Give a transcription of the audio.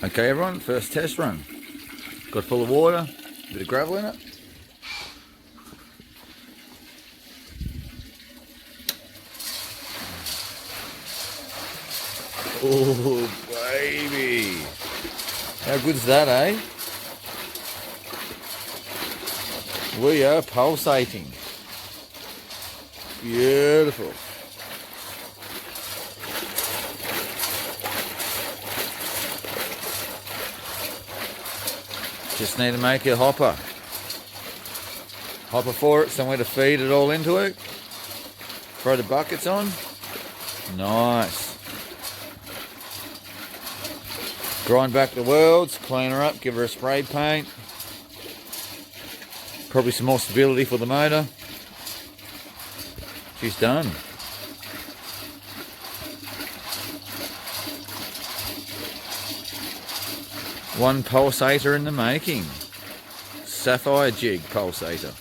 Okay everyone, first test run. Got full of water, a bit of gravel in it. Oh baby, how good's that, eh? We are pulsating. Beautiful. Just need to make a hopper. Hopper for it, somewhere to feed it all into it. Throw the buckets on. Nice. Grind back the welds, clean her up, give her a spray paint. Probably some more stability for the motor. She's done. One pulsator in the making. Sapphire jig pulsator.